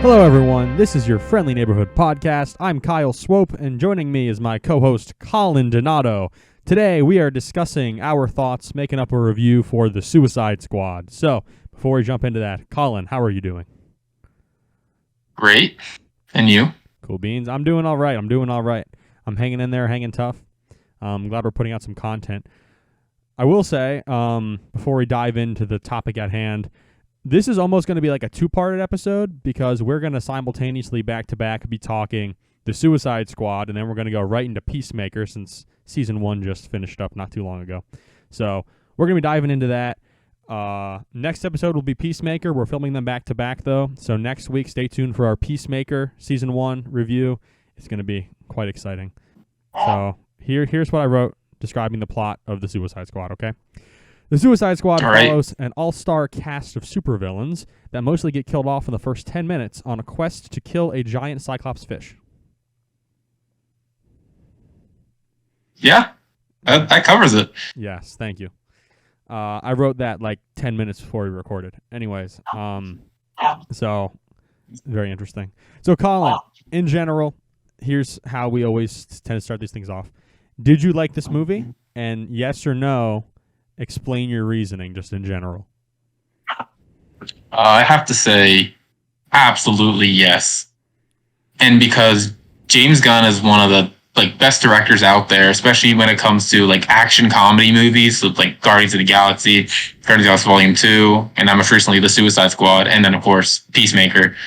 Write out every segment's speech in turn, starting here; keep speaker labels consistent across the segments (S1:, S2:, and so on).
S1: Hello, everyone. This is your friendly neighborhood podcast. I'm Kyle Swope, and joining me is my co-host Colin Donato. Today, we are discussing our thoughts, making up a review for The Suicide Squad. So, before we jump into that, Colin, how are you doing?
S2: Great. And you?
S1: Cool beans. I'm doing all right. I'm hanging in there, hanging tough. I'm glad we're putting out some content. I will say, before we dive into the topic at hand, this is almost going to be like a two-parted episode because we're going to simultaneously back-to-back be talking The Suicide Squad, and then we're going to go right into Peacemaker since Season 1 just finished up not too long ago. So we're going to be diving into that. Next episode will be Peacemaker. We're filming them back-to-back, though. So next week, stay tuned for our Peacemaker Season 1 review. It's going to be quite exciting. So here's what I wrote describing the plot of The Suicide Squad, okay? The Suicide Squad follows an all-star cast of supervillains that mostly get killed off in the first 10 minutes on a quest to kill a giant Cyclops fish.
S2: Yeah, that covers it.
S1: Yes, thank you. I wrote that like 10 minutes before we recorded. Anyways, so very interesting. So Colin, in general, here's how we always tend to start these things off. Did you like this movie? And yes or no, explain your reasoning just in general.
S2: I have to say, absolutely yes. And because James Gunn is one of the best directors out there, especially when it comes to action comedy movies, so Guardians of the Galaxy, Guardians of the Galaxy Volume 2, and then most recently The Suicide Squad, and then of course Peacemaker.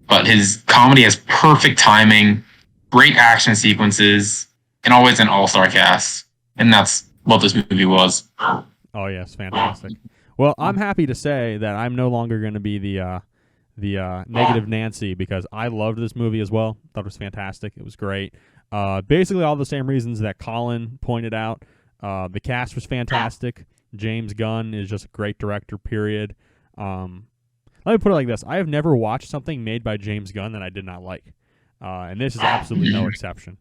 S2: But his comedy has perfect timing, great action sequences, and always an all-star cast. And that's what this movie was.
S1: Oh, yes, fantastic. Well, I'm happy to say that I'm no longer going to be the negative Nancy because I loved this movie as well. Thought it was fantastic. It was great. Basically all the same reasons that Colin pointed out. The cast was fantastic. James Gunn is just a great director, period. Let me put it like this. I have never watched something made by James Gunn that I did not like. And this is absolutely no exception.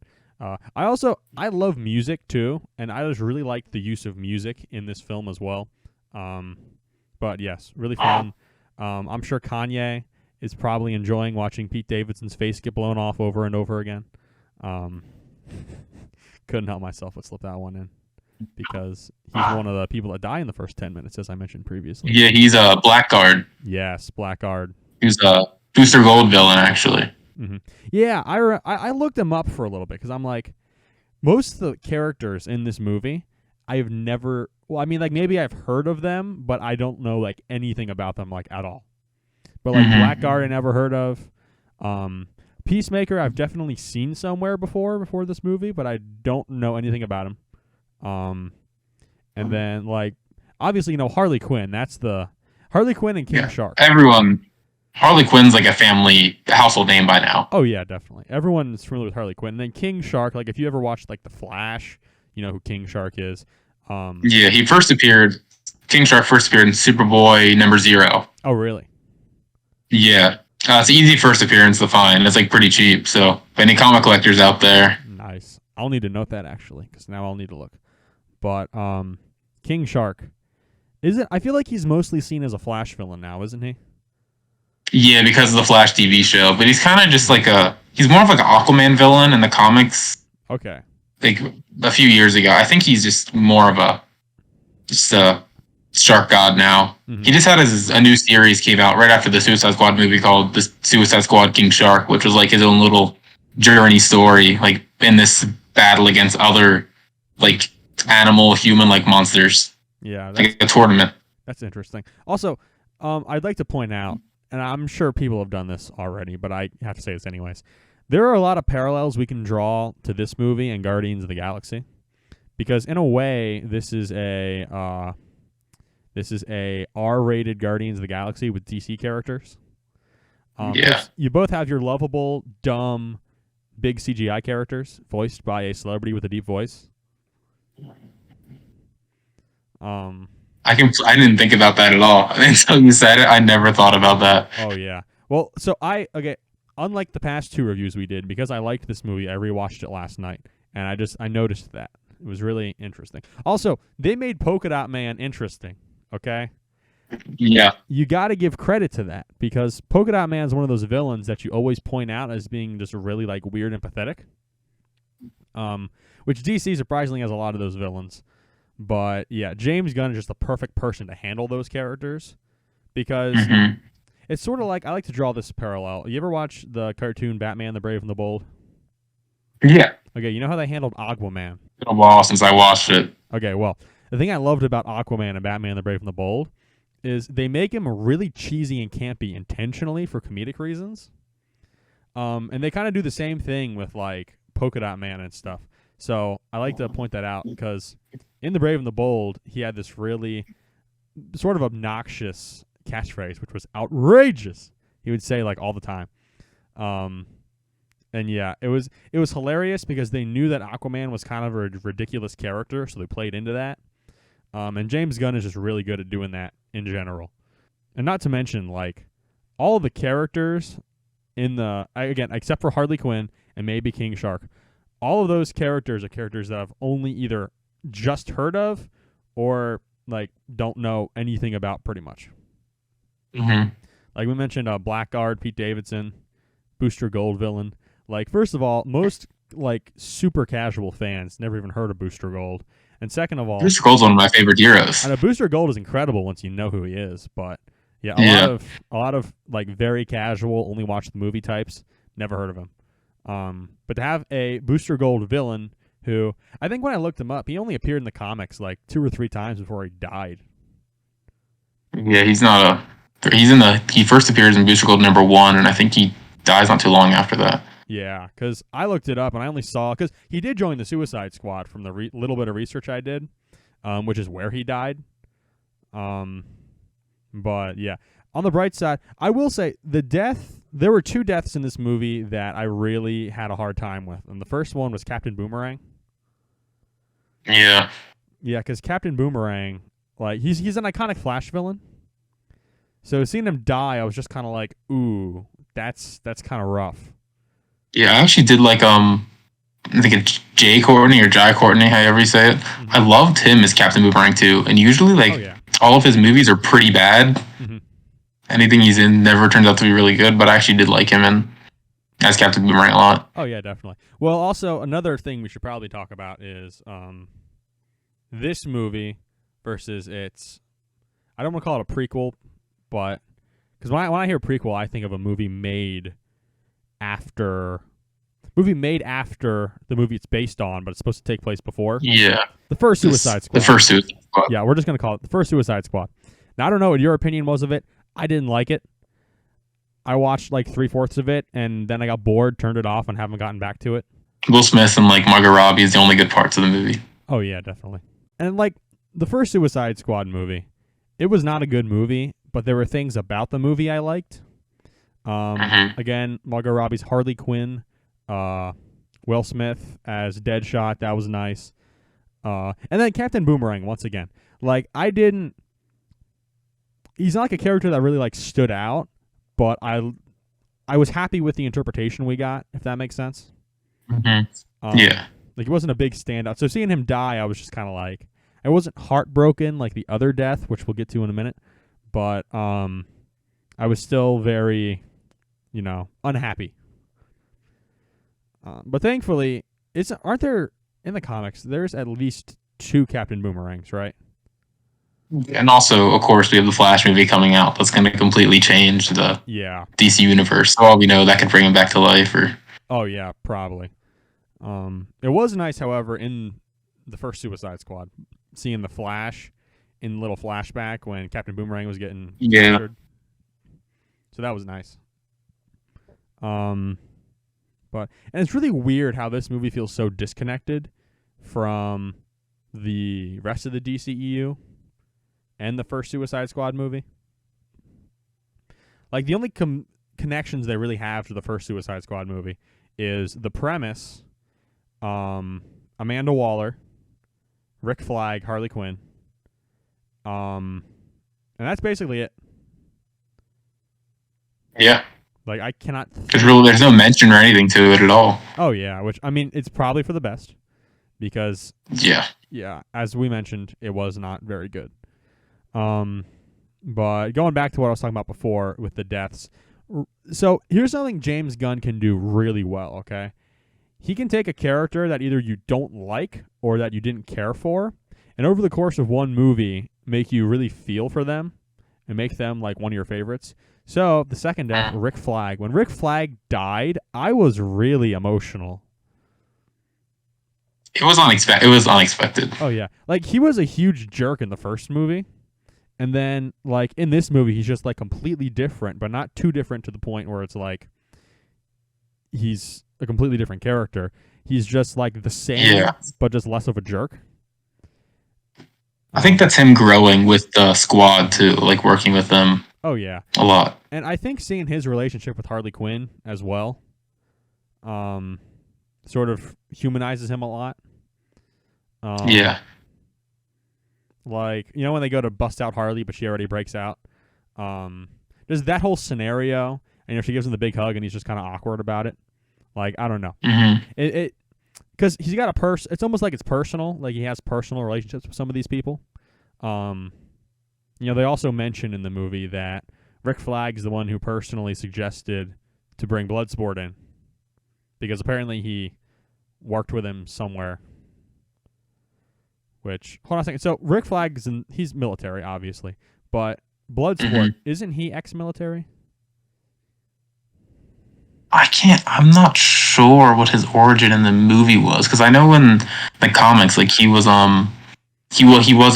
S1: I love music too, and I just really liked the use of music in this film as well. But yes, really fun. I'm sure Kanye is probably enjoying watching Pete Davidson's face get blown off over and over again. Couldn't help myself but slip that one in because he's one of the people that die in the first 10 minutes, as I mentioned previously.
S2: Yeah, he's a Blackguard.
S1: Yes, Blackguard.
S2: He's a Booster Gold villain, actually.
S1: Mm-hmm. Yeah, I looked him up for a little bit because I'm like, most of the characters in this movie, I've never. Well, I mean, maybe I've heard of them, but I don't know anything about them at all. But Blackguard, I never heard of. Peacemaker, I've definitely seen somewhere before this movie, but I don't know anything about him. And then obviously Harley Quinn. That's the Harley Quinn and King Shark.
S2: Harley Quinn's a family household name by now.
S1: Oh, yeah, definitely. Everyone's familiar with Harley Quinn. And then King Shark, if you ever watched, The Flash, you know who King Shark is.
S2: Yeah, King Shark first appeared in Superboy #0.
S1: Oh, really?
S2: Yeah. It's an easy first appearance to find. It's, pretty cheap. So, if any comic collectors out there.
S1: Nice. I'll need to note that, actually, because now I'll need to look. But, King Shark. I feel like he's mostly seen as a Flash villain now, isn't he?
S2: Yeah, because of the Flash TV show. But he's kind of just he's more of an Aquaman villain in the comics.
S1: Okay.
S2: A few years ago. I think he's just more of a shark god now. Mm-hmm. He just had a new series came out right after the Suicide Squad movie called The Suicide Squad King Shark, which was his own little journey story, in this battle against other animal, human monsters.
S1: Yeah.
S2: A tournament.
S1: That's interesting. Also, I'd like to point out, and I'm sure people have done this already, but I have to say this anyways. There are a lot of parallels we can draw to this movie and Guardians of the Galaxy, because in a way, this is a R-rated Guardians of the Galaxy with DC characters.
S2: Yeah.
S1: You both have your lovable, dumb, big CGI characters voiced by a celebrity with a deep voice.
S2: I didn't think about that at all. Until you said it, I never thought about that.
S1: Oh, yeah. Well, so unlike the past two reviews we did, because I liked this movie, I rewatched it last night, and I noticed that. It was really interesting. Also, they made Polka Dot Man interesting, okay?
S2: Yeah.
S1: You got to give credit to that because Polka Dot Man's one of those villains that you always point out as being just really like weird and pathetic. Which DC surprisingly has a lot of those villains. But yeah, James Gunn is just the perfect person to handle those characters because
S2: Hmm.
S1: it's sort of like I like to draw this parallel. You ever watch the cartoon Batman the Brave and the Bold?
S2: Yeah.
S1: Okay, you know how they handled Aquaman?
S2: Been a while since I watched it.
S1: Okay, well, the thing I loved about Aquaman and Batman the Brave and the Bold is they make him really cheesy and campy intentionally for comedic reasons. And they kind of do the same thing with like Polka Dot Man and stuff. So I like to point that out because in The Brave and the Bold, he had this really sort of obnoxious catchphrase, which was outrageous. He would say like all the time. Um, and yeah, it was hilarious because they knew that Aquaman was kind of a ridiculous character, so they played into that. And James Gunn is just really good at doing that in general. And not to mention, like, all of the characters in again, except for Harley Quinn and maybe King Shark, all of those characters are characters that I've only either just heard of or, like, don't know anything about pretty much.
S2: Hmm.
S1: Like we mentioned, Blackguard, Pete Davidson, Booster Gold villain. Like, first of all, most, like, super casual fans never even heard of Booster Gold. And second of all,
S2: Bruce Scold's one of my favorite heroes.
S1: I know Booster Gold is incredible once you know who he is, but yeah,
S2: Yeah.
S1: a lot of like very casual, only watch the movie types, never heard of him. But to have a Booster Gold villain who I think when I looked him up, he only appeared in the comics like 2 or 3 times before he died.
S2: Yeah, he's not a. He's in the. He first appears in Booster Gold #1, and I think he dies not too long after that.
S1: Yeah, because I looked it up and I only saw because he did join the Suicide Squad from the little bit of research I did, which is where he died. But yeah, on the bright side, I will say there were 2 deaths in this movie that I really had a hard time with. And the first one was Captain Boomerang.
S2: Yeah.
S1: Yeah, because Captain Boomerang, like, he's an iconic Flash villain. So seeing him die, I was just kind of like, ooh, that's kind of rough.
S2: Yeah, I actually did like I think it's Jay Courtney or Jai Courtney, however you say it.
S1: Mm-hmm.
S2: I loved him as Captain Boomerang too, and usually like all of his movies are pretty bad.
S1: Mm-hmm.
S2: Anything he's in never turns out to be really good, but I actually did like him as Captain Boomerang a lot.
S1: Oh yeah, definitely. Well, also another thing we should probably talk about is this movie versus its. I don't want to call it a prequel, but because when I hear prequel, I think of a movie made after the movie it's based on, but it's supposed to take place before.
S2: Yeah.
S1: The first Suicide Squad.
S2: The first Suicide Squad.
S1: Yeah, we're just going to call it the first Suicide Squad. Now, I don't know what your opinion was of it. I didn't like it. I watched like 3/4 of it, and then I got bored, turned it off, and haven't gotten back to it.
S2: Will Smith and like Margot Robbie is the only good parts of the movie.
S1: Oh, yeah, definitely. And like the first Suicide Squad movie, it was not a good movie, but there were things about the movie I liked. Again, Margot Robbie's Harley Quinn, Will Smith as Deadshot, that was nice. And then Captain Boomerang once again. Like he's not like a character that really like stood out, but I was happy with the interpretation we got, if that makes sense.
S2: Mm-hmm. Yeah.
S1: Like, it wasn't a big standout. So seeing him die, I was just kind of like, I wasn't heartbroken like the other death, which we'll get to in a minute, but I was still very, unhappy. But thankfully, aren't there in the comics? There's at least 2 Captain Boomerangs, right?
S2: And also, of course, we have the Flash movie coming out that's going to completely change the DC universe. So all we know, that could bring him back to life.
S1: Oh yeah, probably. It was nice, however, in the first Suicide Squad, seeing the Flash in little flashback when Captain Boomerang was getting captured. So that was nice. And it's really weird how this movie feels so disconnected from the rest of the DCEU and the first Suicide Squad movie. Like, the only connections they really have to the first Suicide Squad movie is the premise, Amanda Waller, Rick Flag, Harley Quinn, and that's basically it.
S2: Yeah.
S1: Like, I cannot...
S2: There's no mention or anything to it at all.
S1: Oh, yeah, which, I mean, it's probably for the best, because... Yeah, as we mentioned, it was not very good. But going back to what I was talking about before with the deaths, so here's something James Gunn can do really well. Okay, he can take a character that either you don't like or that you didn't care for, and over the course of one movie, make you really feel for them and make them like one of your favorites. So the second death, Rick Flag. When Rick Flag died, I was really emotional.
S2: It was unexpected. It was unexpected.
S1: Oh yeah, like he was a huge jerk in the first movie, and then like in this movie, he's just like completely different, but not too different to the point where it's like he's a completely different character. He's just like the same, but just less of a jerk.
S2: I think that's him growing with the squad too, like working with them.
S1: Oh yeah,
S2: a lot.
S1: And I think seeing his relationship with Harley Quinn as well, sort of humanizes him a lot.
S2: Yeah.
S1: Like, you know when they go to bust out Harley, but she already breaks out. There's that whole scenario, and she gives him the big hug, and he's just kind of awkward about it. Like, I don't know.
S2: Mm-hmm.
S1: It because he's got a it's almost like it's personal. Like he has personal relationships with some of these people. They also mention in the movie that Rick Flag's the one who personally suggested to bring Bloodsport in, because apparently he worked with him somewhere. Which, hold on a second. So Rick Flag he's military, obviously, but Bloodsport, isn't he ex-military?
S2: I'm not sure what his origin in the movie was, because I know in the comics, like he was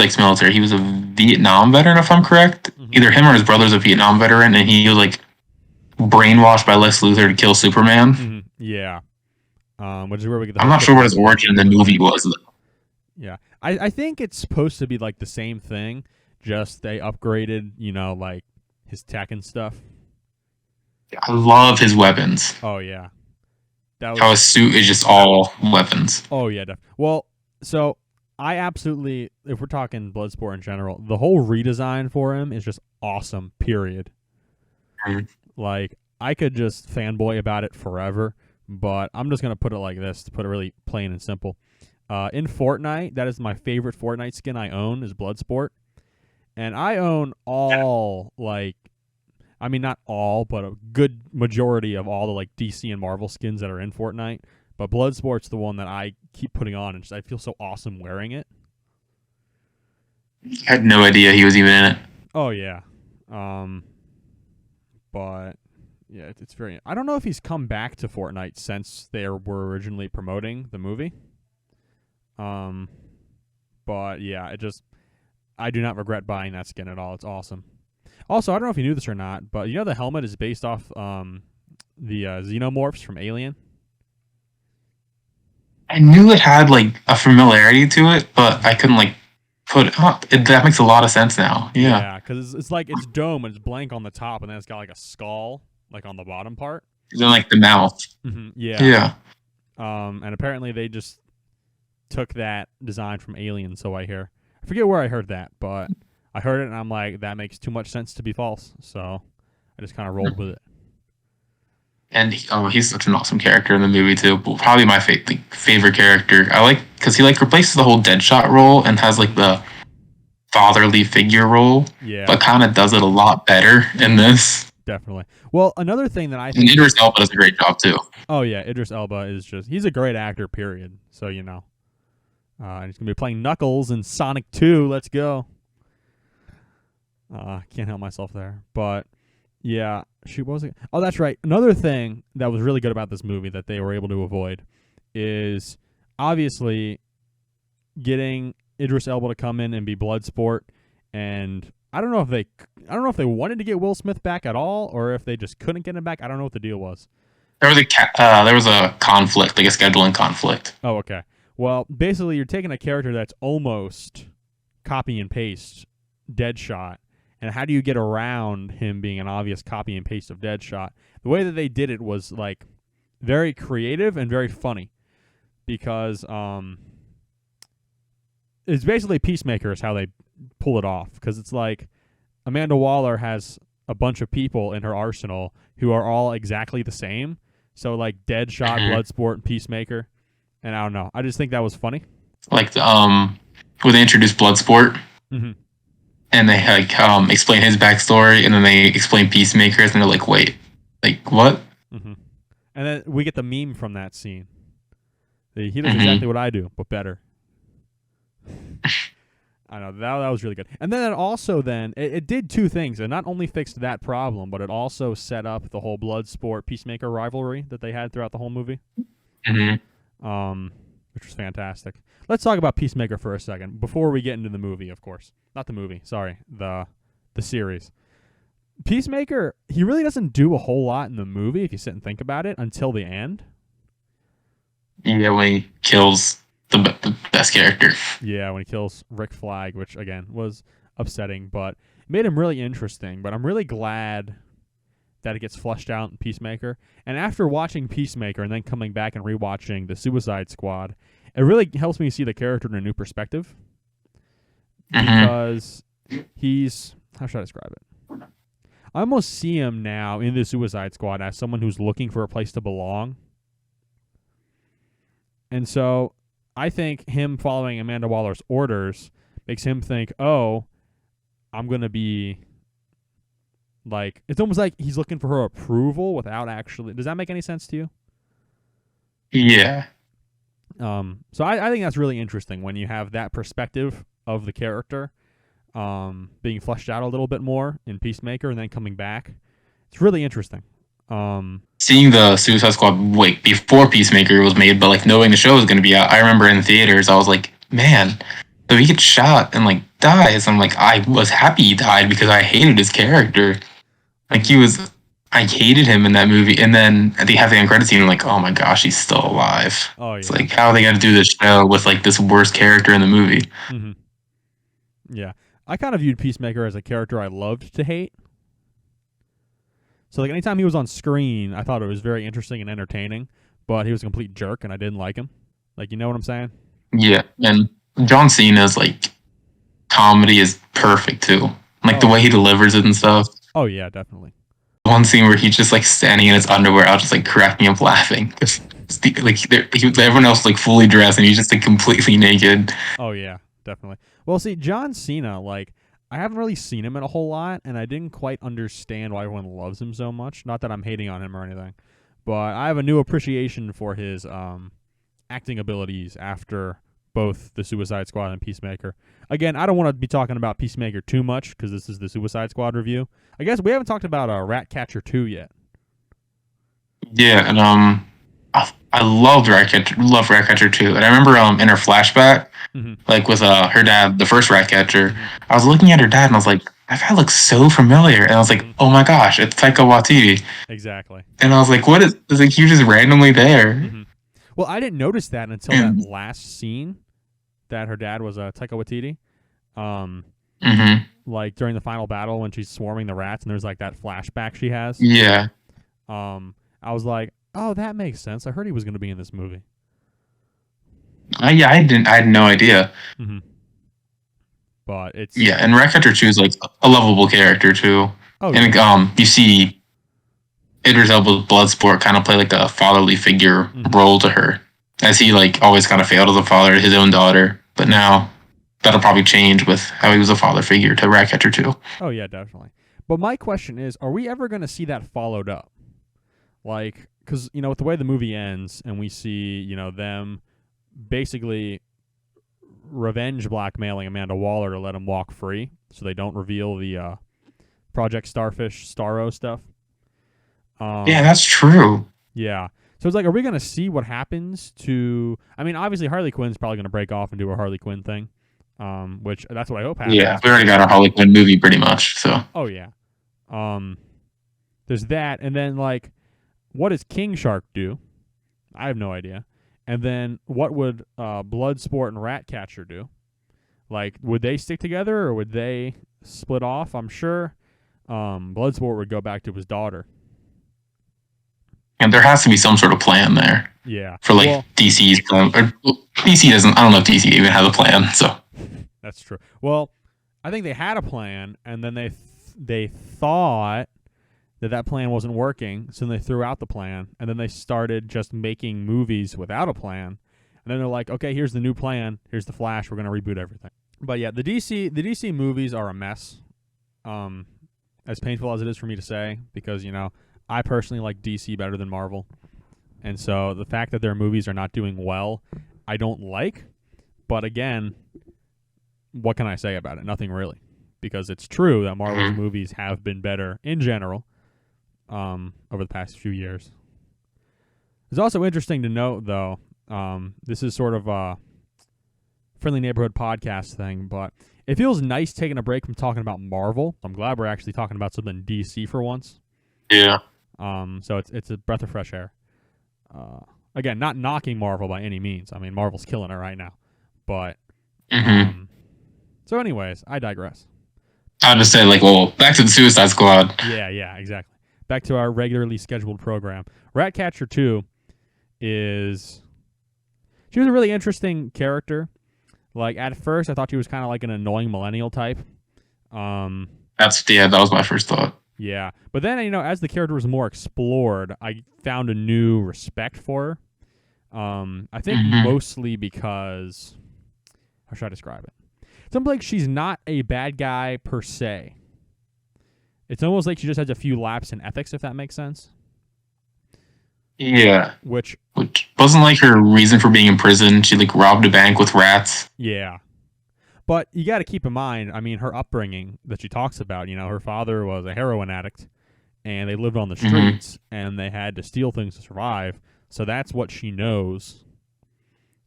S2: ex-military. He was a Vietnam veteran, if I'm correct. Mm-hmm. Either him or his brother's a Vietnam veteran, and he was like brainwashed by Lex Luthor to kill Superman.
S1: Mm-hmm. Yeah. Which is where we get
S2: I'm not sure what his origin in the movie was, though.
S1: Yeah. I think it's supposed to be like the same thing, just they upgraded, like his tech and stuff.
S2: I love his weapons.
S1: Oh, yeah.
S2: How his suit is just all weapons.
S1: Oh, yeah. Well, so I absolutely, if we're talking Bloodsport in general, the whole redesign for him is just awesome, period. Mm-hmm. Like, I could just fanboy about it forever, but I'm just going to put it like this, to put it really plain and simple. In Fortnite, that is my favorite Fortnite skin I own, is Bloodsport. And I own all, not all, but a good majority of all the DC and Marvel skins that are in Fortnite. But Bloodsport's the one that I keep putting on, and I feel so awesome wearing it.
S2: I had no idea he was even in it.
S1: Oh, yeah. But, yeah, it's very... I don't know if he's come back to Fortnite since they were originally promoting the movie. But, yeah, I do not regret buying that skin at all. It's awesome. Also, I don't know if you knew this or not, but the helmet is based off the xenomorphs from Alien.
S2: I knew it had a familiarity to it, but I couldn't put it up. That makes a lot of sense now. Yeah.
S1: Yeah, because it's dome and it's blank on the top, and then it's got a skull on the bottom part.
S2: Then the mouth.
S1: Mm-hmm, yeah.
S2: Yeah.
S1: And apparently they just took that design from Alien, so I hear. I forget where I heard that, but I heard it and I'm like, that makes too much sense to be false. So I just kind of rolled with it.
S2: And he's such an awesome character in the movie too. Probably my favorite character. I like because he replaces the whole Deadshot role and has the fatherly figure role.
S1: Yeah.
S2: But kind of does it a lot better in this.
S1: Definitely. Well, another thing that I think...
S2: And Idris Elba does a great job too.
S1: Oh yeah, Idris Elba is he's a great actor, period. So, and he's going to be playing Knuckles in Sonic 2. Let's go. Can't help myself there. But, yeah. Shoot, what was it? Oh, that's right. Another thing that was really good about this movie that they were able to avoid is obviously getting Idris Elba to come in and be Bloodsport. And I don't know if they wanted to get Will Smith back at all, or if they just couldn't get him back. I don't know what the deal was.
S2: There was a conflict, a scheduling conflict.
S1: Oh, okay. Well, basically, you're taking a character that's almost copy and paste Deadshot, and how do you get around him being an obvious copy and paste of Deadshot? The way that they did it was very creative and very funny, because it's basically Peacemaker is how they pull it off, because it's Amanda Waller has a bunch of people in her arsenal who are all exactly the same. So Deadshot, Bloodsport, and Peacemaker. And I don't know. I just think that was funny.
S2: When they introduced Bloodsport, and and they like explain his backstory, and then they explain Peacemakers, and they're like, wait, like what?
S1: Mm-hmm. And then we get the meme from that scene. He does
S2: Mm-hmm.
S1: exactly what I do, but better. I know that was really good. And then it did two things. It not only fixed that problem, but it also set up the whole Bloodsport Peacemaker rivalry that they had throughout the whole movie.
S2: Mm-hmm.
S1: Which was fantastic. Let's talk about Peacemaker for a second before we get into the movie, of course. Not the movie, sorry, the series. Peacemaker, he really doesn't do a whole lot in the movie if you sit and think about it until the end.
S2: Yeah, when he kills the best character.
S1: Yeah, when he kills Rick Flag, which again was upsetting, but it made him really interesting. But I'm really glad that it gets fleshed out in Peacemaker. And after watching Peacemaker and then coming back and rewatching the Suicide Squad, it really helps me see the character in a new perspective. Because he's, how should I describe it? I almost see him now in the Suicide Squad as someone who's looking for a place to belong. And so I think him following Amanda Waller's orders makes him think, oh, I'm going to be like, it's almost like he's looking for her approval without actually, does that make any sense to you?
S2: Yeah.
S1: So I think that's really interesting when you have that perspective of the character being fleshed out a little bit more in Peacemaker and then coming back. It's really interesting.
S2: Seeing the Suicide Squad like before Peacemaker was made, but like knowing the show was going to be out, I remember in theaters, I was like, man, so he gets shot and like dies. I'm like, I was happy he died because I hated his character. Like I hated him in that movie. And then they have the end credit scene, I'm like, oh my gosh, he's still alive.
S1: Oh yeah.
S2: It's like, how are they going to do this show with like this worst character in the movie?
S1: Mm-hmm. Yeah, I kind of viewed Peacemaker as a character I loved to hate. So like anytime he was on screen, I thought it was very interesting and entertaining, but he was a complete jerk and I didn't like him. Like, you know what I'm saying?
S2: Yeah, and John Cena's like comedy is perfect too. Like the way he delivers it and stuff.
S1: Oh yeah, definitely.
S2: One scene where he's just like standing in his underwear, I was just like cracking up laughing. Like everyone else like fully dressed and he's just like completely naked.
S1: Oh yeah, definitely. Well, see, John Cena, like, I haven't really seen him in a whole lot, and I didn't quite understand why everyone loves him so much. Not that I'm hating on him or anything, but I have a new appreciation for his acting abilities after both the Suicide Squad and Peacemaker. Again, I don't want to be talking about Peacemaker too much because this is the Suicide Squad review. I guess we haven't talked about Ratcatcher 2 yet.
S2: Yeah, and I loved Ratcatcher too. And I remember in her flashback, like with her dad, the first Ratcatcher, I was looking at her dad and I was like, that guy looks so familiar. And I was like, oh my gosh, it's Taika Waititi.
S1: Exactly.
S2: And I was like, what is? It's like he was just randomly there.
S1: Well, I didn't notice that until that last scene that her dad was Taika Waititi. Like during the final battle when she's swarming the rats and there's like that flashback she has.
S2: Yeah.
S1: I was like, oh, that makes sense. I heard he was going to be in this movie.
S2: Yeah, I had no idea.
S1: But it's
S2: and Ratcatcher 2 is like a lovable character too.
S1: Oh,
S2: and you see Idris Elba's Bloodsport kind of play like a fatherly figure role to her, as he like always kind of failed as a father to his own daughter. But now that'll probably change with how he was a father figure to Ratcatcher 2.
S1: Oh yeah, definitely. But my question is, are we ever going to see that followed up? Like, because, you know, with the way the movie ends and we see, you know, them basically revenge blackmailing Amanda Waller to let him walk free so they don't reveal the Project Starfish Starro stuff.
S2: Yeah, that's true.
S1: Yeah. So it's like, are we going to see what happens to... I mean, obviously Harley Quinn's probably going to break off and do a Harley Quinn thing, which that's what I hope happens.
S2: Yeah, we already got a Harley Quinn movie pretty much, so...
S1: Oh, yeah. There's that, and then, like, what does King Shark do? I have no idea. And then what would Bloodsport and Ratcatcher do? Like, would they stick together or would they split off? I'm sure Bloodsport would go back to his daughter.
S2: And there has to be some sort of plan there.
S1: Yeah.
S2: For like DC's plan. Or DC doesn't. I don't know if DC even has a plan. So
S1: that's true. Well, I think they had a plan, and then they thought that plan wasn't working, so they threw out the plan, and then they started just making movies without a plan. And then they're like, okay, here's the new plan. Here's the Flash. We're going to reboot everything. But yeah, the DC movies are a mess. Um, as painful as it is for me to say, because I personally like DC better than Marvel, and so the fact that their movies are not doing well, I don't like. But again, what can I say about it? Nothing really, because it's true that Marvel's
S2: Mhm.
S1: movies have been better in general over the past few years. It's also interesting to note, though, this is sort of a friendly neighborhood podcast thing, but it feels nice taking a break from talking about Marvel. I'm glad we're actually talking about something DC for once.
S2: Yeah.
S1: So it's a breath of fresh air. Uh, Again, not knocking Marvel by any means. I mean, Marvel's killing it right now. But
S2: Hmm.
S1: so, anyways, I digress.
S2: I'll just say, like, well, back to the Suicide Squad.
S1: Yeah, exactly. Back to our regularly scheduled program. Ratcatcher 2 is. She was a really interesting character. Like, at first, I thought she was kind of like an annoying millennial type. Um,
S2: That was my first thought.
S1: yeah. But then, as the character was more explored, I found a new respect for her. I think
S2: Hmm.
S1: mostly because. How should I describe it? It's almost like she's not a bad guy per se. It's almost like she just has a few laps in ethics, if that makes sense.
S2: Yeah.
S1: Which,
S2: Which wasn't like her reason for being in prison. She like robbed a bank with rats.
S1: yeah. But you got to keep in mind, I mean, her upbringing that she talks about, her father was a heroin addict and they lived on the
S2: Hmm.
S1: streets and they had to steal things to survive. So that's what she knows.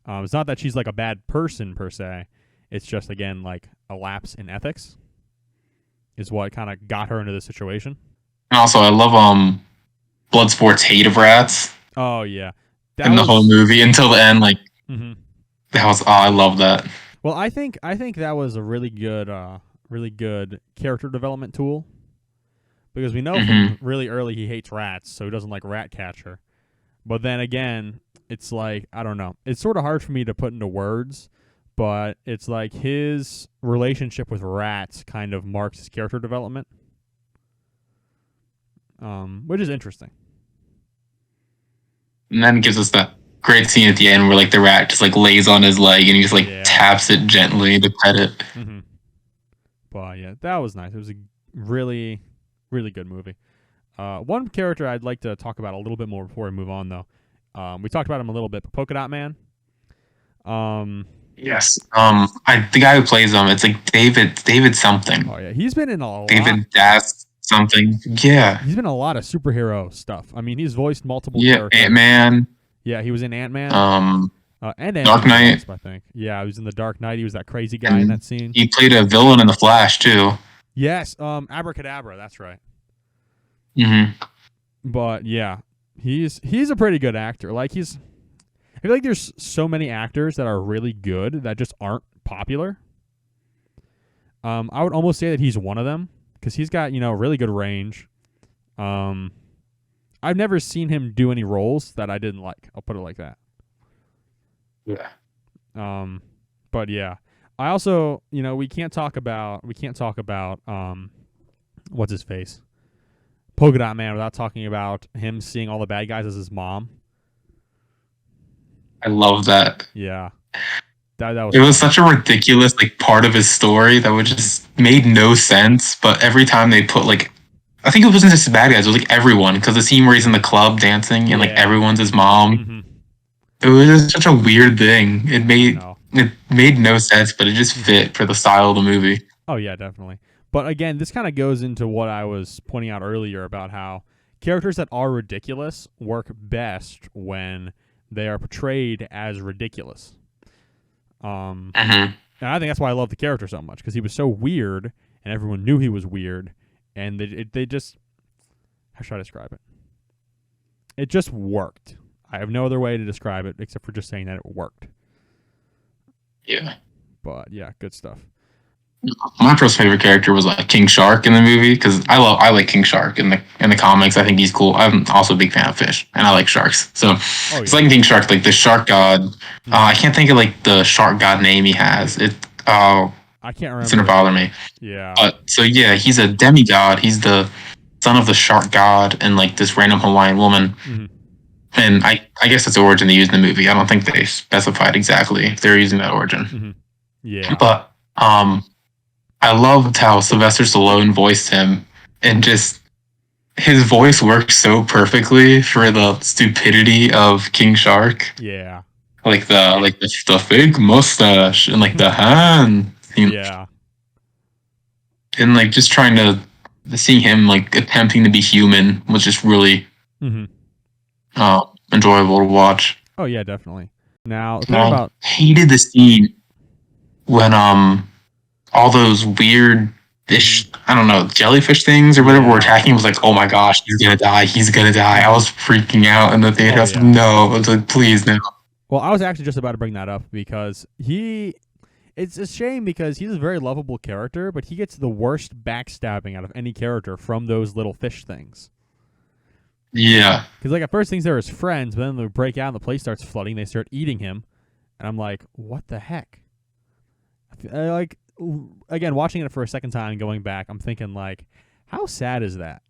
S1: It's not that she's like a bad person per se. It's just, again, like a lapse in ethics is what kind of got her into this situation.
S2: And also, I love Bloodsport's hate of rats
S1: Oh, yeah. That
S2: in the whole
S1: was.
S2: movie until the end. Like
S1: Mhm.
S2: that was I love that.
S1: Well, I think that was a really good character development tool because we know
S2: Hmm.
S1: from really early he hates rats, so he doesn't like Ratcatcher. But then again, it's like I don't know. It's sort of hard for me to put into words, but it's like his relationship with rats kind of marks his character development, which is interesting.
S2: And then it gives us that great scene at the end where like the rat just like lays on his leg and he just like
S1: Yeah.
S2: taps it gently to pet it.
S1: Mm-hmm. But yeah, that was nice. It was a really, really good movie. One character I'd like to talk about a little bit more before we move on, though. We talked about him a little bit, but Polka Dot Man. Um,
S2: Yes. The guy who plays him, it's like David something.
S1: oh yeah, he's been in a lot.
S2: David Das something. Yeah.
S1: He's been in a lot of superhero stuff. I mean, he's voiced multiple
S2: Yeah.
S1: characters.
S2: Ant-Man.
S1: Yeah, he was in Ant-Man
S2: Um,
S1: and
S2: Dark
S1: Ant-Man
S2: Knight.
S1: Wasp, I think. Yeah, he was in the Dark Knight. He was that crazy guy in
S2: And
S1: that scene.
S2: he played a villain in The Flash too.
S1: Yes, Abracadabra. That's right.
S2: Hmm.
S1: But yeah, he's a pretty good actor. Like I feel like there's so many actors that are really good that just aren't popular. I would almost say that he's one of them because he's got really good range. Um, I've never seen him do any roles that I didn't like. I'll put it like that.
S2: Yeah.
S1: But yeah, I also we can't talk about what's his face, Polka Dot Man, without talking about him seeing all the bad guys as his mom.
S2: I love that.
S1: Yeah, that was
S2: It was
S1: funny.
S2: such a ridiculous like part of his story that would just made no sense. But every time they put like, I think it wasn't just the bad guys; it was like everyone. Because the scene where he's in the club dancing and like
S1: Yeah.
S2: everyone's his mom,
S1: Mm-hmm.
S2: it was just such a weird thing.
S1: I know.
S2: It made no sense, but it just fit for the style of the movie.
S1: Oh yeah, definitely. But again, this kind of goes into what I was pointing out earlier about how characters that are ridiculous work best when they are portrayed as ridiculous.
S2: Hmm.
S1: And I think that's why I love the character so much because he was so weird and everyone knew he was weird, and they just how should I describe it? It just worked. I have no other way to describe it except for just saying that it worked.
S2: Yeah.
S1: But yeah, good stuff.
S2: My first favorite character was like King Shark in the movie because I like King Shark in the comics. I think he's cool. I'm also a big fan of fish and I like sharks. So
S1: Oh
S2: it's
S1: yeah.
S2: like King Shark, like the shark god.
S1: Mhm.
S2: I can't think of like the shark god name he has.
S1: I can't
S2: It's gonna
S1: remember.
S2: bother me.
S1: Yeah.
S2: But so yeah, he's a demigod. He's the son of the shark god and like this random Hawaiian woman.
S1: Mm-hmm.
S2: And I guess that's the origin they used in the movie. I don't think they specified exactly if they're using that origin.
S1: Mm-hmm. Yeah.
S2: But Um, I loved how Sylvester Stallone voiced him, and just his voice works so perfectly for the stupidity of King Shark.
S1: Yeah.
S2: The fake mustache and like the hand,
S1: Yeah.
S2: and like just trying to seeing him like attempting to be human was just really
S1: Mm-hmm.
S2: enjoyable to watch.
S1: Oh yeah, definitely. Now the
S2: And
S1: thing
S2: I
S1: about
S2: hated the scene when all those weird
S1: Mhm.
S2: fish, I don't know, jellyfish things or whatever were
S1: Yeah.
S2: attacking. Was like, oh my gosh, he's gonna die, he's gonna die. I
S1: Mhm.
S2: was freaking out in the theater. I
S1: Oh
S2: was like,
S1: yeah.
S2: no, I was like, please no.
S1: Well, I was actually just about to bring that up because it's a shame because he's a very lovable character, but he gets the worst backstabbing out of any character from those little fish things.
S2: Yeah.
S1: Because like at first things they're his friends, but then they break out and the place starts flooding. They start eating him, and I'm like, what the heck? Like again, watching it for a second time, and going back, I'm thinking like, how sad is that?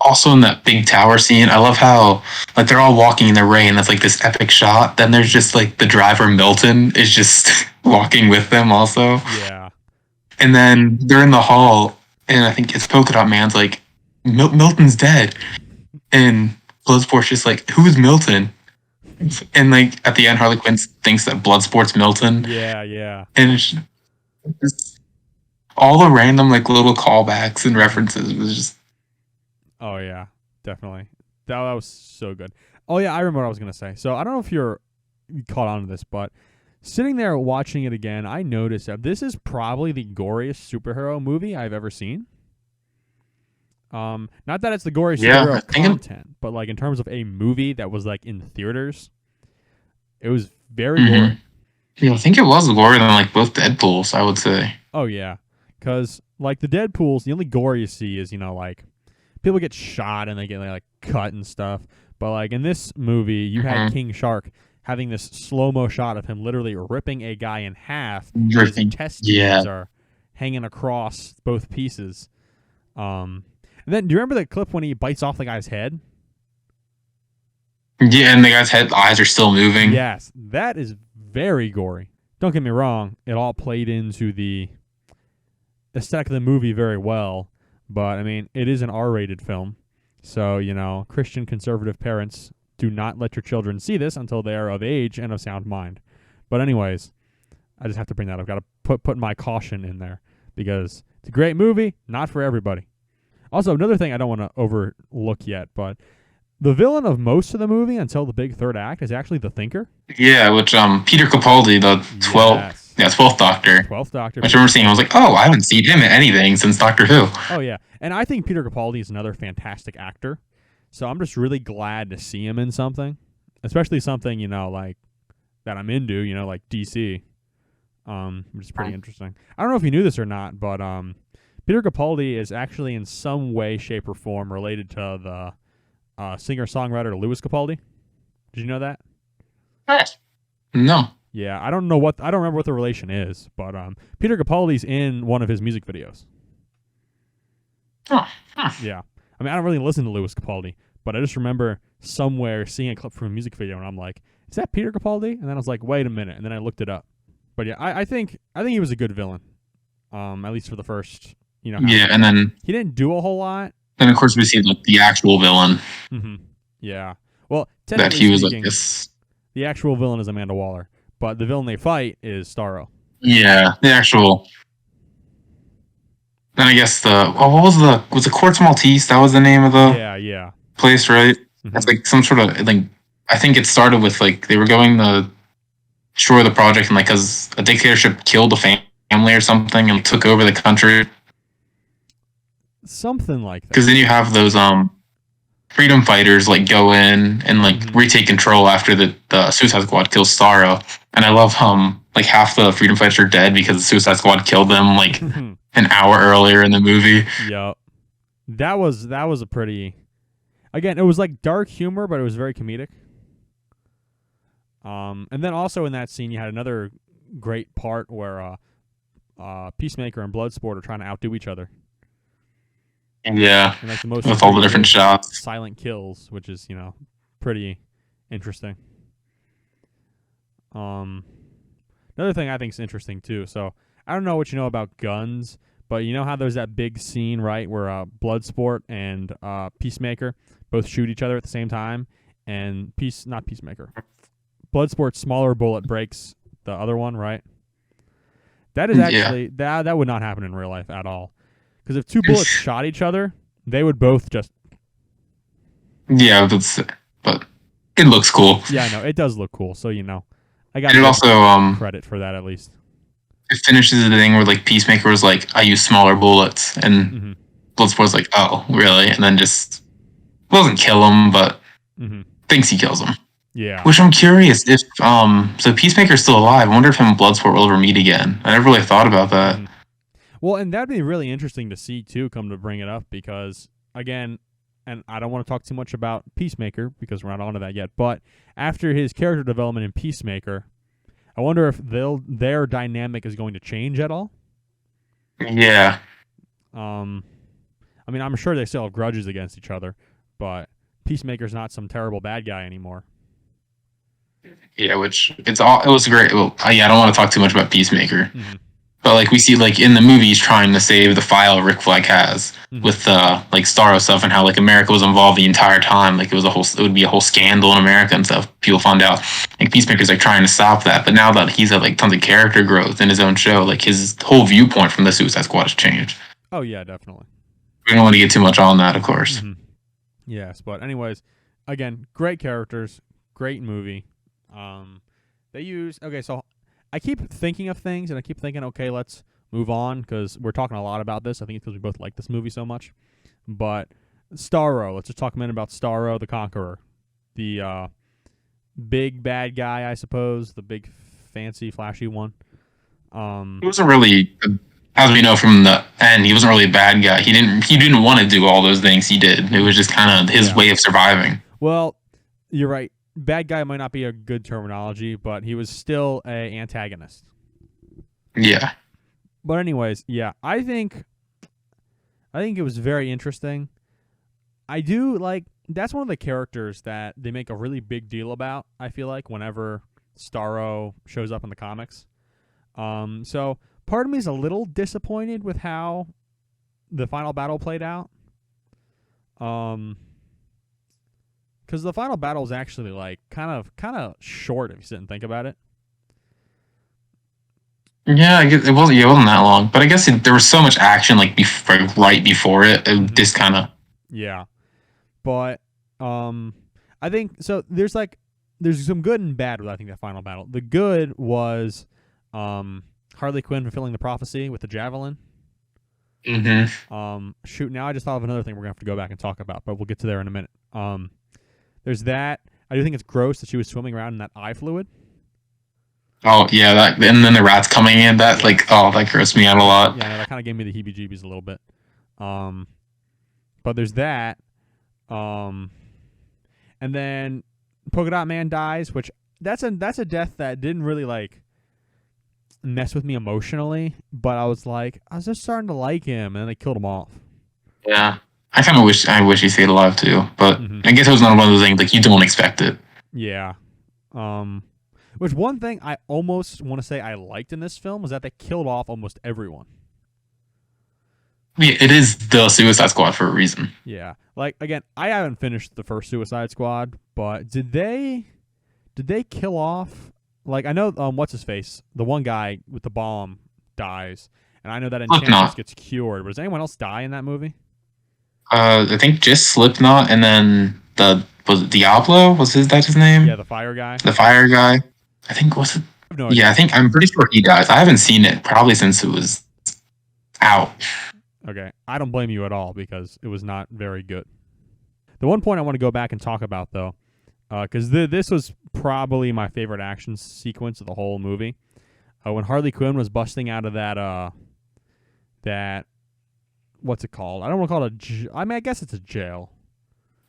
S2: Also in that big tower scene, I love how like they're all walking in the rain. That's like this epic shot. Then there's just like the driver Milton is just walking with them also.
S1: Yeah.
S2: And then they're in the hall, and I think it's Polka Dot Man's like, Milton's dead, and Bloodsport's just like, who's Milton? And like at the end, Harley Quinn thinks that Bloodsport's Milton,
S1: Yeah. Yeah.
S2: and it's just all the random like little callbacks and references was just
S1: Oh yeah, definitely. That was so good. Oh yeah, I remember what I was gonna say. So I don't know if you caught on to this, but sitting there watching it again, I noticed that this is probably the goriest superhero movie I've ever seen. Not that it's the goriest
S2: yeah. I
S1: superhero
S2: think
S1: content, but like in terms of a movie that was like in theaters, it was very
S2: mm-hmm.
S1: gory.
S2: Yeah, I think it was gory than like both Deadpool's, I would say.
S1: Oh yeah, because like the Deadpool's, the only gore you see is like people get shot and they get like cut and stuff. But like in this movie, you had King Shark having this slow mo shot of him literally ripping a guy in half. His intestines are hanging across both pieces. And then do you remember the clip when he bites off the guy's head?
S2: Yeah, and the guy's head eyes are still moving.
S1: Yes, that is very gory. Don't get me wrong; it all played into the aesthetic of the movie very well. But I mean, it is an R-rated film, so Christian conservative parents, do not let your children see this until they are of age and of sound mind. But anyways, I just have to bring that up. Got to put my caution in there because it's a great movie, not for everybody. Also, another thing I don't want to overlook yet, but the villain of most of the movie until the big third act is actually the Thinker.
S2: Yeah, which Peter Capaldi, the 12th Doctor.
S1: 12th Doctor.
S2: Which I remember seeing, I was like, oh, I haven't seen him in anything since Doctor Who.
S1: Oh yeah, and I think Peter Capaldi is another fantastic actor. So I'm just really glad to see him in something, especially something like that I'm into. Like DC, which is pretty interesting. I don't know if you knew this or not, but Peter Capaldi is actually in some way, shape, or form related to the singer-songwriter Lewis Capaldi. Did you know that?
S2: No.
S1: Yeah, I don't remember what the relation is, but Peter Capaldi's in one of his music videos.
S2: Oh. Huh.
S1: Yeah. I mean, I don't really listen to Lewis Capaldi, but I just remember somewhere seeing a clip from a music video, and I'm like, is that Peter Capaldi? And then I was like, wait a minute, and then I looked it up. But yeah, I think he was a good villain, at least for the first,
S2: Yeah, and then
S1: he didn't do a whole lot.
S2: Then of course we see the actual villain.
S1: Mm-hmm. Yeah. Well,
S2: that he was like this.
S1: The actual villain is Amanda Waller, but the villain they fight is Starro.
S2: Yeah, the actual. Then I guess what was the Quartz Maltese? That was the name of the place, right? Mm-hmm. That's like some sort of like I think it started with like they were going to destroy the project and like because a dictatorship killed a family or something and took over the country.
S1: Something like that.
S2: Because then you have those freedom fighters like go in and like retake control after the Suicide Squad kills Starro. And I love like half the freedom fighters are dead because the Suicide Squad killed them like an hour earlier in the movie.
S1: Yep. That was a pretty. Again, it was like dark humor, but it was very comedic. And then also in that scene, you had another great part where Peacemaker and Bloodsport are trying to outdo each other.
S2: Yeah,
S1: and like the most
S2: with all the different shots,
S1: silent kills, which is pretty interesting. Another thing I think is interesting too. So I don't know what you know about guns, but you know how there's that big scene, right, where Bloodsport and Peacemaker both shoot each other at the same time, and not Peacemaker, Bloodsport's smaller bullet breaks the other one, right? That is
S2: Yeah.
S1: actually that would not happen in real life at all. Because if two bullets shot each other, they would both just.
S2: Yeah, but it looks cool.
S1: Yeah, I know it does look cool. So I got
S2: And
S1: to
S2: it
S1: give
S2: also
S1: credit for that at least.
S2: it finishes the thing where like Peacemaker was like, I use smaller bullets, and
S1: Mm-hmm.
S2: Bloodsport's like, oh, really? And then just doesn't kill him, but
S1: Mm-hmm.
S2: thinks he kills him.
S1: Yeah.
S2: Which I'm curious if so Peacemaker's still alive. I wonder if him and Bloodsport will ever meet again. I never really thought about that.
S1: Mm-hmm. Well, and that'd be really interesting to see too. Come to bring it up because again, and I don't want to talk too much about Peacemaker because we're not onto that yet. But after his character development in Peacemaker, I wonder if their dynamic is going to change at all.
S2: Yeah.
S1: I mean, I'm sure they still have grudges against each other, but Peacemaker's not some terrible bad guy anymore.
S2: Yeah, which it was great. Well, yeah, I don't want to talk too much about Peacemaker.
S1: Mm-hmm.
S2: But like we see like in the movie he's trying to save the file Rick Flag has with like Starro stuff and how like America was involved the entire time. Like it would be a whole scandal in America and stuff. People found out. Like Peacemaker's like trying to stop that. But now that he's had like tons of character growth in his own show, like his whole viewpoint from the Suicide Squad has changed.
S1: Oh yeah, definitely.
S2: We don't want to get too much on that, of course.
S1: Mm-hmm. Yes, but anyways, again, great characters, great movie. They use so I keep thinking of things and I keep thinking, okay, let's move on because we're talking a lot about this. I think it's because we both like this movie so much. But Starro, let's just talk a minute about Starro the Conqueror, the big bad guy, I suppose, the big fancy flashy one.
S2: He wasn't really, as we know from the end, he wasn't really a bad guy. He didn't want to do all those things he did. It was just kind of his way of surviving.
S1: Well, you're right. Bad guy might not be a good terminology, but he was still a antagonist.
S2: Yeah.
S1: But anyways, yeah, I think it was very interesting. I do like that's one of the characters that they make a really big deal about, I feel like, whenever Starro shows up in the comics. So part of me is a little disappointed with how the final battle played out. Because the final battle is actually like kind of short if you sit and think about it.
S2: Yeah, I guess it wasn't. Yeah, it wasn't that long, but I guess there was so much action like right before it. This kind of.
S1: Yeah, but I think so. There's some good and bad with I think that final battle. The good was Harley Quinn fulfilling the prophecy with the javelin. Shoot, now I just thought of another thing we're gonna have to go back and talk about, but we'll get to there in a minute. There's that. I do think it's gross that she was swimming around in that eye fluid.
S2: Oh yeah, and then the rats coming in. That that grossed me out a lot.
S1: Yeah, that kind of gave me the heebie-jeebies a little bit. But there's that. And then Polka Dot Man dies, which that's a death that didn't really like mess with me emotionally, but I was just starting to like him, and then they killed him off.
S2: Yeah, I kind of wish he stayed alive too, but I guess it was not one of those things like you don't expect it.
S1: Yeah. Which one thing I almost want to say I liked in this film was that they killed off almost everyone.
S2: Yeah, it is the Suicide Squad for a reason.
S1: Yeah. Like again, I haven't finished the first Suicide Squad, but did they kill off like I know what's his face? The one guy with the bomb dies. And I know that Enchantress gets cured. But does anyone else die in that movie?
S2: I think just Slipknot and then was it Diablo? That's his name?
S1: Yeah, the fire guy.
S2: The fire guy. I think was it?
S1: No idea.
S2: Yeah, I'm pretty sure he dies. I haven't seen it probably since it was out.
S1: Okay, I don't blame you at all because it was not very good. The one point I want to go back and talk about though, because this was probably my favorite action sequence of the whole movie, when Harley Quinn was busting out of that what's it called? I don't want to call it I guess it's a jail.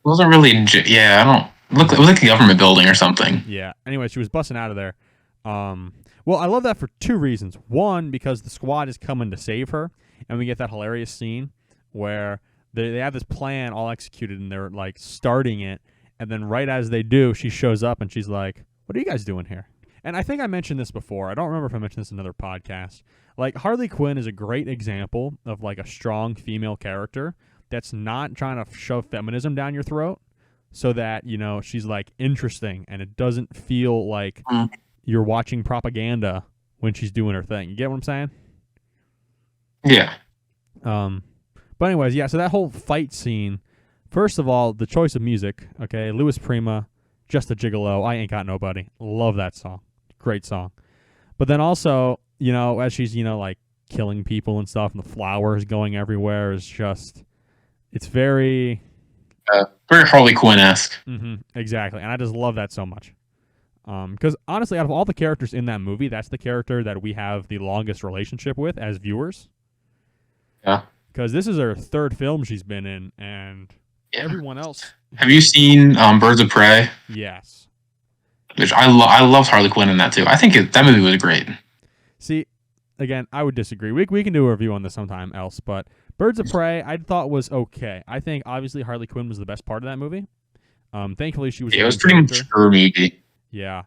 S2: It wasn't really yeah, I don't. It was like a government building or something.
S1: Yeah. Anyway, she was busting out of there. Well, I love that for two reasons. One, because the squad is coming to save her, and we get that hilarious scene where they have this plan all executed, and they're like starting it, and then right as they do, she shows up and she's like, "What are you guys doing here?" And I think I mentioned this before. I don't remember if I mentioned this in another podcast. Like, Harley Quinn is a great example of, like, a strong female character that's not trying to shove feminism down your throat so that, you know, she's, like, interesting and it doesn't feel like you're watching propaganda when she's doing her thing. You get what I'm saying?
S2: Yeah.
S1: But anyways, yeah, so that whole fight scene, first of all, the choice of music, okay, Louis Prima, Just a Gigolo, I Ain't Got Nobody. Love that song. Great song. But then also, you know, as she's, you know, like killing people and stuff and the flowers going everywhere is just, it's very...
S2: Very Harley Quinn-esque.
S1: Exactly. And I just love that so much. Because honestly, out of all the characters in that movie, that's the character that we have the longest relationship with as viewers.
S2: Yeah.
S1: Because this is her third film she's been in, and everyone else...
S2: Have you seen Birds of Prey?
S1: Yes.
S2: Which I loved Harley Quinn in that too. I think that movie was great.
S1: See, again, I would disagree. We can do a review on this sometime else, but Birds of Prey I thought was okay. I think obviously Harley Quinn was the best part of that movie. Thankfully she was...
S2: Yeah, it was pretty mature movie.
S1: Yeah.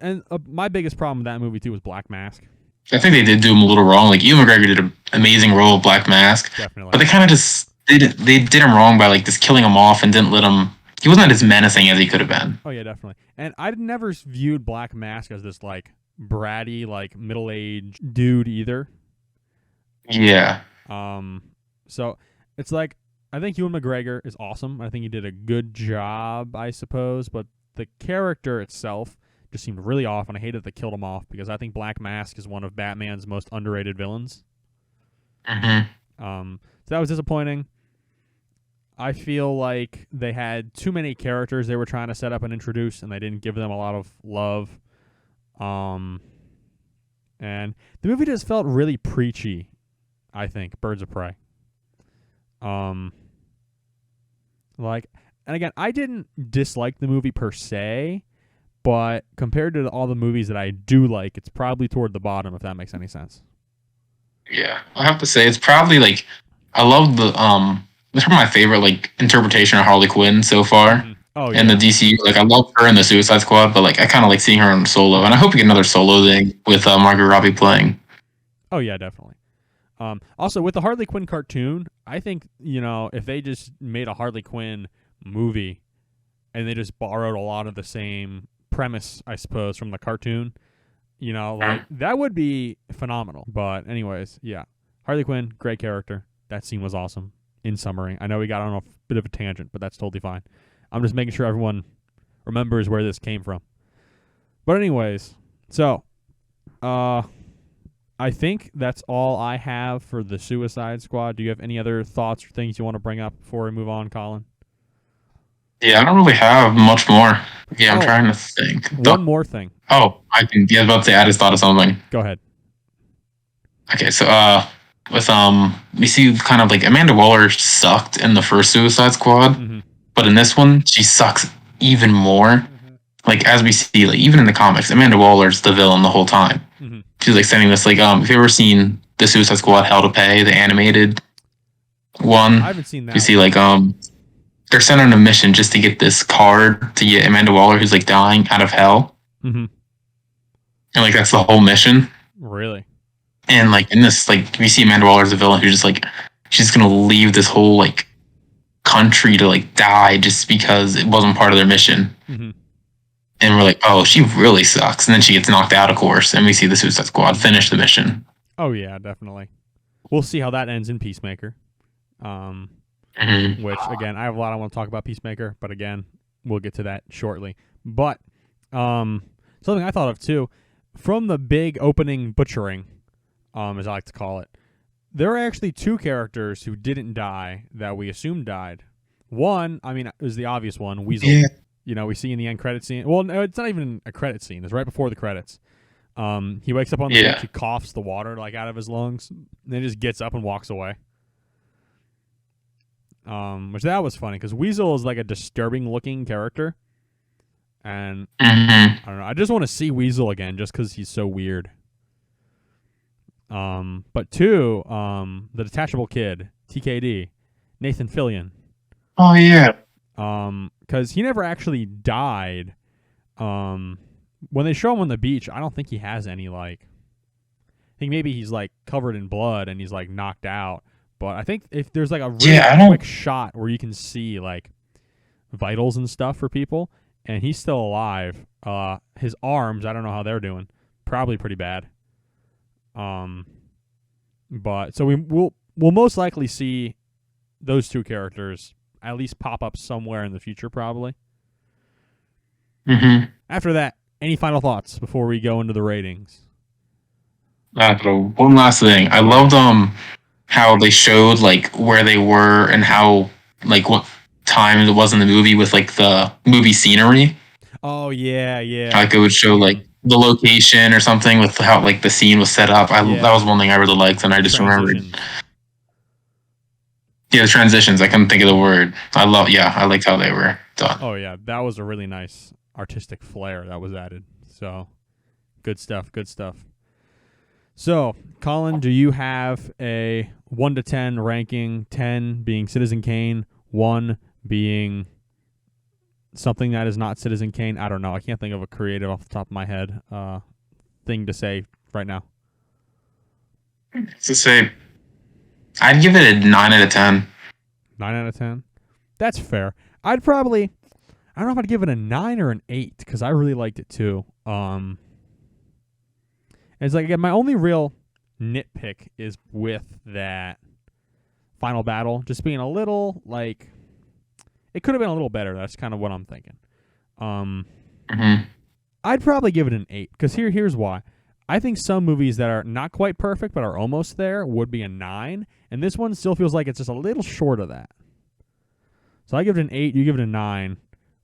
S1: And my biggest problem with that movie too was Black Mask.
S2: I think they did do him a little wrong. Like, Ewan McGregor did an amazing role of Black Mask.
S1: Definitely.
S2: But they kind of just... They did him wrong by, like, just killing him off and didn't let him... He wasn't as menacing as he could have been.
S1: Oh, yeah, definitely. And I never viewed Black Mask as this, like, bratty, like, middle-aged dude either.
S2: Yeah.
S1: So, it's like, I think Ewan McGregor is awesome. I think he did a good job, I suppose. But the character itself just seemed really off, and I hated they killed him off because I think Black Mask is one of Batman's most underrated villains. So that was disappointing. I feel like they had too many characters they were trying to set up and introduce, and they didn't give them a lot of love. And the movie just felt really preachy, I think, Birds of Prey. Like, and again, I didn't dislike the movie per se, but compared to all the movies that I do like, it's probably toward the bottom, if that makes any sense.
S2: Yeah. I have to say, it's probably, like, I love the, it's probably my favorite, like, interpretation of Harley Quinn so far.
S1: Oh, yeah.
S2: In the DCU. Like, I love her in the Suicide Squad, but, like, I kind of like seeing her in solo. And I hope we get another solo thing with Margot Robbie playing.
S1: Oh, yeah, definitely. Also, with the Harley Quinn cartoon, I think, you know, if they just made a Harley Quinn movie and they just borrowed a lot of the same premise, I suppose, from the cartoon, you know, like, that would be phenomenal. But anyways, yeah. Harley Quinn, great character. That scene was awesome. In summary, I know we got on a bit of a tangent, but that's totally fine. I'm just making sure everyone remembers where this came from. But anyways, so I think that's all I have for the Suicide Squad. Do you have any other thoughts or things you want to bring up before we move on, Colin?
S2: Yeah, I don't really have much more. Yeah, I'm trying to think.
S1: One more thing.
S2: Oh, I was about to say I just thought of something.
S1: Go ahead.
S2: Okay, so with we see kind of like Amanda Waller sucked in the first Suicide Squad, but in this one she sucks even more. Like, as we see, like, even in the comics, Amanda Waller's the villain the whole time. She's like sending this, like, if you've ever seen the Suicide Squad Hell to Pay, the animated one,
S1: I haven't seen that.
S2: You see, like, they're sent on a mission just to get this card to get Amanda Waller, who's like dying, out of hell. And like that's the whole mission.
S1: Really?
S2: And like in this, like we see Amanda Waller as a villain who's just like she's gonna leave this whole like country to like die just because it wasn't part of their mission. And we're like, oh, she really sucks. And then she gets knocked out, of course, and we see the Suicide Squad finish the mission.
S1: Oh yeah, definitely. We'll see how that ends in Peacemaker. Which again, I have a lot I want to talk about Peacemaker, but again, we'll get to that shortly. But something I thought of too, from the big opening butchering, as I like to call it, there are actually two characters who didn't die that we assumed died. One, I mean, is the obvious one, Weasel. Yeah. You know, we see in the end credit scene. Well, no, it's not even a credit scene. It's right before the credits. He wakes up on the beach, he coughs the water like out of his lungs, and then just gets up and walks away. Which that was funny because Weasel is like a disturbing looking character, and I don't know. I just want to see Weasel again just because he's so weird. But two, the detachable kid, TKD, Nathan Fillion.
S2: Oh yeah.
S1: Because he never actually died. when they show him on the beach, I don't think he has any, like, I think maybe he's, like, covered in blood and he's, like, knocked out. But I think if there's, like, a really quick shot where you can see, like, vitals and stuff for people, and he's still alive, his arms, I don't know how they're doing. Probably pretty bad. But so we'll most likely see those two characters at least pop up somewhere in the future, probably.
S2: Mm-hmm.
S1: After that, any final thoughts before we go into the ratings?
S2: One last thing. I loved how they showed like where they were and how like what time it was in the movie with like the movie scenery.
S1: Oh yeah.
S2: Like it would show like the location or something with how like the scene was set up. That was one thing I really liked, and I just remembered. Yeah, the transitions. I couldn't think of the word. I liked how they were done.
S1: Oh yeah, that was a really nice artistic flair that was added. So good stuff. So, Colin, do you have a 1 to 10 ranking, 10 being Citizen Kane, 1 being something that is not Citizen Kane? I don't know. I can't think of a creative off the top of my head thing to say right now.
S2: To say, I'd give it a 9 out of 10.
S1: 9 out of 10? That's fair. I don't know if I'd give it a 9 or an 8 because I really liked it too. It's like, again, my only real nitpick is with that final battle just being a little, like, it could have been a little better. That's kind of what I'm thinking. I'd probably give it an 8 because here's why. I think some movies that are not quite perfect but are almost there would be a 9, and this one still feels like it's just a little short of that. So I give it an 8, you give it a 9.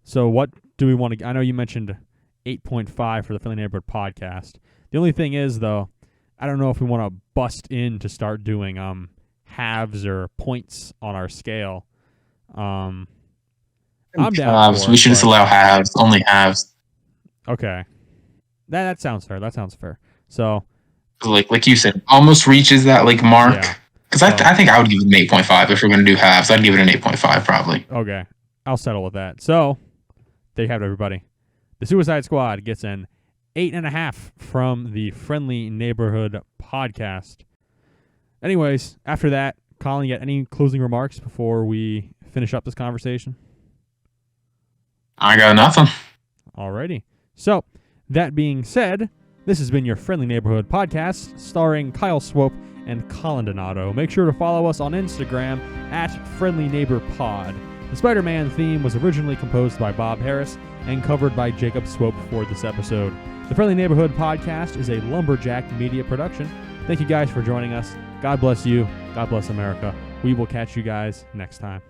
S1: So what do we want to... I know you mentioned 8.5 for the Friendly Neighborhood podcast. The only thing is, though, I don't know if we want to bust in to start doing halves or points on our scale. I'm down for it.
S2: We should just allow halves, only halves.
S1: Okay. That sounds fair. So,
S2: like you said, almost reaches that like mark. Because I think I would give it an 8.5 if we're going to do halves. I'd give it an 8.5 probably.
S1: Okay. I'll settle with that. So, there you have it, everybody. The Suicide Squad gets an 8.5 from the Friendly Neighborhood podcast. Anyways, after that, Colin, you got any closing remarks before we finish up this conversation?
S2: I got nothing.
S1: Alrighty. So, that being said, this has been your Friendly Neighborhood podcast starring Kyle Swope and Colin Donato. Make sure to follow us on Instagram at Friendly Neighbor Pod. The Spider-Man theme was originally composed by Bob Harris and covered by Jacob Swope for this episode. The Friendly Neighborhood podcast is a Lumberjack media production. Thank you guys for joining us. God bless you. God bless America. We will catch you guys next time.